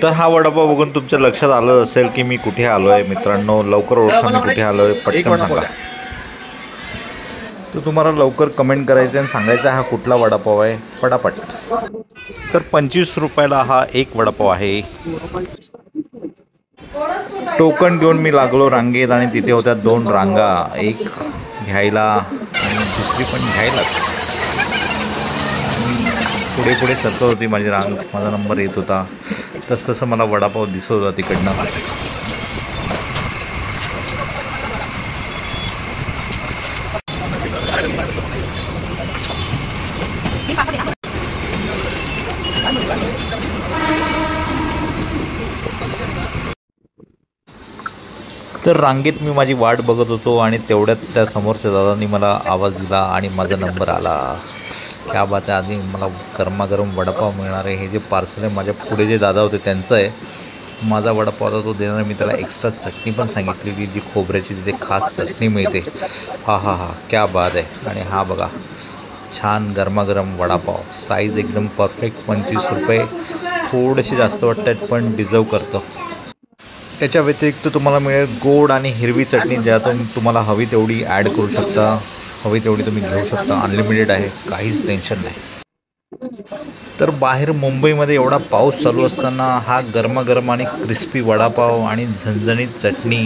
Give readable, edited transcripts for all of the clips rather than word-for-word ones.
तर हा वडापाव बघून तुमच्या लक्षात आलं असेल की मी कुठे आलो आहे मित्रांनो. लवकर ओळखा मी कुठे आलो आहे, एक पटकन वडापाव सांगा. द्या. तर तुम्हाला लवकर कमेंट करायचं आणि सांगायचं हा कुठला वडापाव आहे पटापट. तर 25 रुपयाला हा एक वडापाव आहे. टोकन घेऊन मी लागलो रांगेत आणि तिथे होत्या 2 रांगा, एक घ्यायला आणि दुसरी पण घ्यायलाच. पुढे पुढे सरकत होती माझी रांग, माझा नंबर येत होता. तसं मला वडापाव दिसत होता तिकडनं. तर रांगेत मी माझी वाट बघत होतो आणि तेवढ्यात त्या समोरच्या दादांनी मला आवाज दिला आणि माझा नंबर आला. क्या बात आहे. आधी मला गरमागरम वडापाव मिळणार आहे. हे जे पार्सल आहे माझ्या पुढे जे दादा होते त्यांचं आहे. माझा वडापाव आता तो देणार. मी त्याला एक्स्ट्रा चटणी पण सांगितलेली, जी खोबऱ्याची तिथे खास चटणी मिळते. हा हा हा, क्या बात आहे. आणि हा बघा, छान गरमागरम वडापाव, साईज एकदम परफेक्ट. 25 रुपये थोडेसे जास्त वाटतात पण डिझर्व करतं. याच्या व्यतिरिक्त तुम्हाला मिळेल गोड आणि हिरवी चटणी, ज्यातून तुम्हाला हवी तेवढी ॲड करू शकता, हवी तेवढी तुम्ही घेऊ शकता. अनलिमिटेड आहे, काहीच टेन्शन नाही. तर बाहेर मुंबईमध्ये एवढा पाऊस चालू असताना हा गरमागरम आणि क्रिस्पी वडापाव आणि झणझणीत चटणी,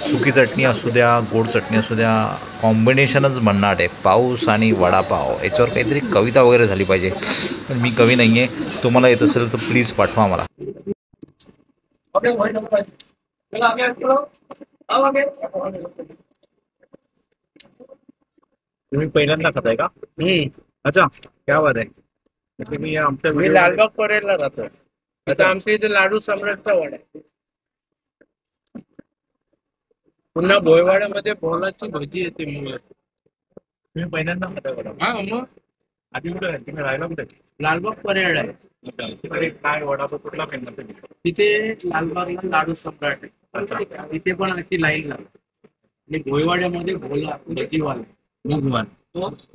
सुकी चटणी असू द्या, गोड चटणी असू द्या, कॉम्बिनेशनच भन्नाट आहे. पाऊस आणि वडापाव याच्यावर काहीतरी कविता वगैरे झाली पाहिजे, पण मी कवी नाही आहे. तुम्हाला येत असेल तर प्लीज पाठवा मला. तुम्ही पहिल्यांदा खाताय का? अच्छा, क्या बात आहे. तुम्ही आमच्या मी लालबाग परेलला राहतो. आता आमच्या इथे लाडू सम्राटचा वाडा आहे. पुन्हा भोयवाड्यामध्ये भोलाची भजी येते मुलं. तुम्ही पहिल्यांदा खाताय वडापाव? हा मग आधी कुठे आहे? तुम्ही राहायला कुठे आहे? लालबाग परेड आहे. तिकडे काय वडापाव कुठला फेमस आहे? तिथे लालबागला लाडू सम्राट आहे. तिथे पण अशी लाईन लागते. आणि भोयवाड्यामध्ये भोला भजीवाला मुगवाल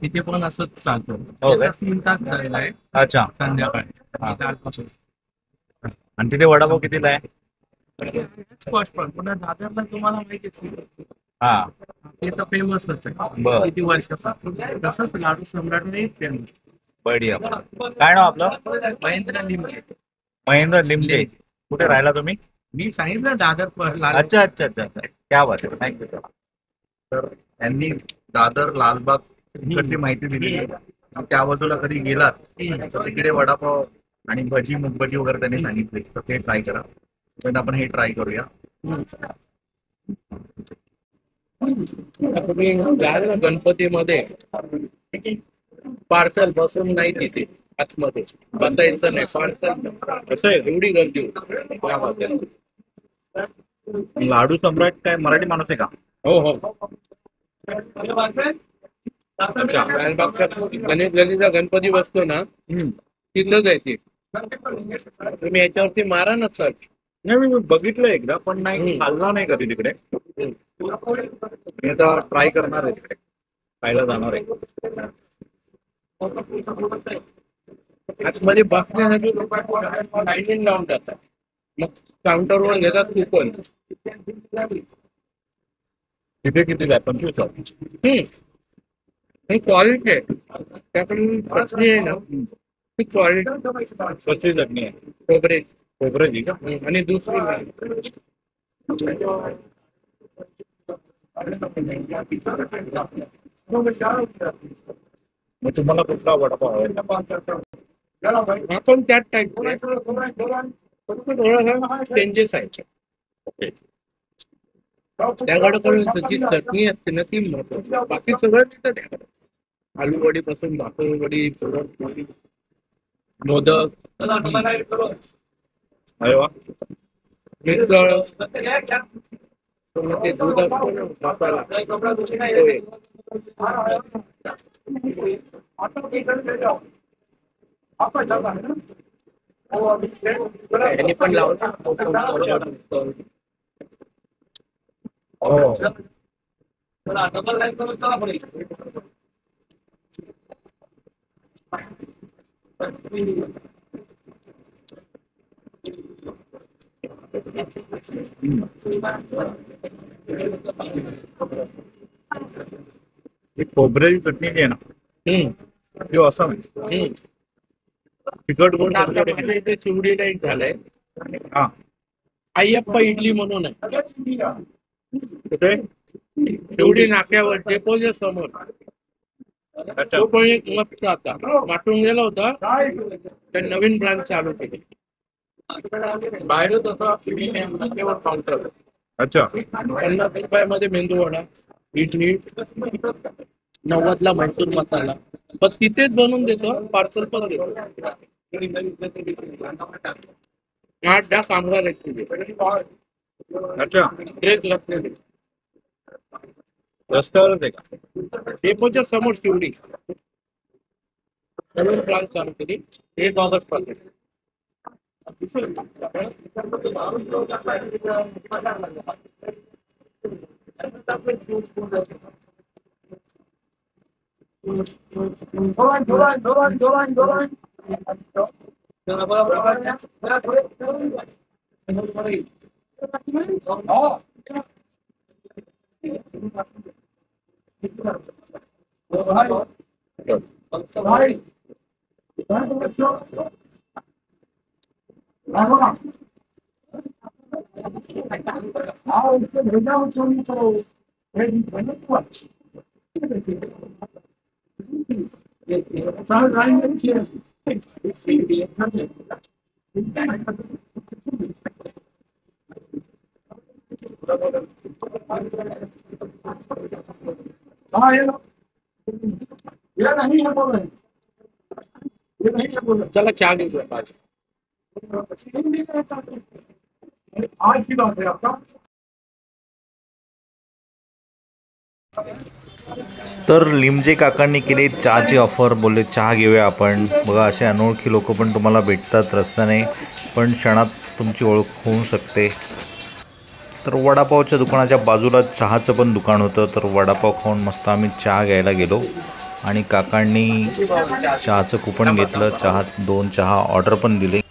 तिथे पण असंच चालतं. हो काय? 3 तास झालेला आहे अच्छा. संध्याकाळी. हा. कालपासून आणि तिथे वडापाव कितीला आहे? कॉस्ट पण पुन्हा दादरला तुम्हाला माहितीच आहे. हा. ते तर फेमसच आहे. बरं. किती वर्षापासून तसंच लाडू सम्राट नाही फेमस. बढिया. काय नाव आपलं? महेंद्र लिमचे. महेंद्र लिमचे. कुठे राहिला तुम्ही? मी सांगितलं दादर अच्छा अच्छा अच्छा अच्छा, क्या बात आहे. थँक्यू. तर यांनी दादर लालबाग इकडची माहिती दिली. त्या बाजूला कधी गेलात तर तिकडे वडापाव आणि भजी, मुगभजी वगैरे त्यांनी सांगितले, तर ते ट्राय करा. पण आपण हे ट्राय करूया. तुम्ही जाल ना गणपतीमध्ये पार्सल बसून नाही तिथे आतमध्ये बसायचं नाही. पार्सल एवढी गर्दी होती. लाडू सम्राट काय मराठी माणूस आहे का? हो हो. लालबागचा गणेश गल्लीचा गणपती बसतो ना, तिथंच आहे ते. तुम्ही याच्यावरती मारा ना सर्च. नाही, मी बघितलं एकदा, पण नाही खाल्ला नाही कधी तिकडे. मी आता ट्राय करणार आहे, तिकडे खायला जाणार आहे. आतमध्ये बसण्यासाठी लाईनिंग लावून जातात. मग काउंटरवर घेतात कुपन. तिथे किती आहे? 25. ही क्वालिटी आहे. त्याकडून चटणी आहे ना, ती क्वालिटी. कसली चटणी आहे? खोबरे खोबऱ्याची का? आणि दुसरी मग तुम्हाला कुठला वडापाव आवडला? आपण त्याच टाईप चेंजेस आहे. त्याकडे जी चटणी असते ना ती महत्वाची. बाकी सगळं तिथं त्याकडे आलू वडी पासून भाकर वडी, पुरणपोळी, मोदक, अरे वा. मिसळ, ते दूध असतं ना, मसाला तो एक. त्यांनी पण लावलं. हो. ही खोबऱ्याची चटणी जी आहे ना ती असं नाही तिखट गोड आता चटणी आपल्या इथे चिवडी टाईप झालंय. हा अय्यप्पा इडली म्हणून आहे. कुठे चिवडी नाक्यावर डेपोच्या समोर. अच्छा तो पण एक मस्त आता वाटून गेला होता. त्या नवीन ब्रांच चालू केली. बाहेरच असं नाक्यावर काउंटर. अच्छा 50 रुपयामध्ये मेंदू वडा, इडली, 90ला म्हैसूर मसाला. पण तिथेच बनवून देतो, पार्सल पण देतो. 8-10 कामगार आहेत तिथे. अच्छा ब्रेक लागते. रस्त्यावरच आहे का डेपोच्या समोर शिवडी नवीन प्लान चालू केली 1 ऑगस्ट पासून. चला चहा घेऊया. तर लिमजे काकांनी केली चहाची ऑफर. बोलले चहा घेऊया आपण. बघा असे अनोळखी लोक पण तुम्हाला भेटतात रस्त्याने, पण क्षणात तुमची ओळख होऊ शकते. तर वडापावच्या दुकानाच्या बाजूला चहाचं पण दुकान होतं. तर वडापाव खाऊन मस्त आम्ही चहा घ्यायला गेलो आणि काकांनी चहाचं कुपन घेतलं. 2 चहा ऑर्डर पण दिले.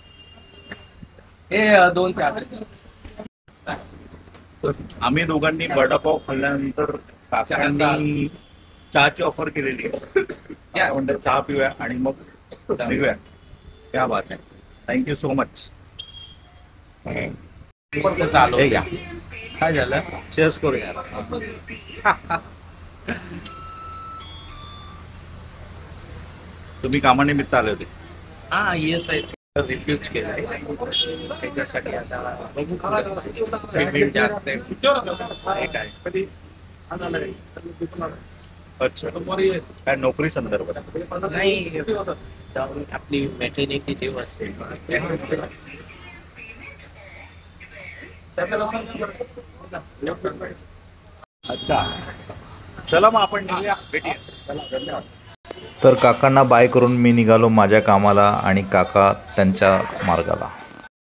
हे 2 चहा. आम्ही दोघांनी वडापाव खाल्ल्यानंतर काकांनी चहाची ऑफर केलेली आहे. म्हणतात चहा पिऊया आणि मग निघूया. क्या बात आहे. Thank you so much. चालू काय झालं. चेस करूया. तुम्ही कामानिमित्त आले होते. हा ESI रिफ्यूज केलाय. त्याच्यासाठी आता बघू पेमेंट जास्त आहे काय. अच्छा काय नोकरी संदर्भात नाही जाऊन आपली मॅटर्निटी लीव्ह असते. अच्छा चला मग आपण निघूया. भेटूया. चला धन्यवाद. तर काकांना बाय करून मी निघालो माझ्या कामाला आणि काका त्यांच्या मार्गाला.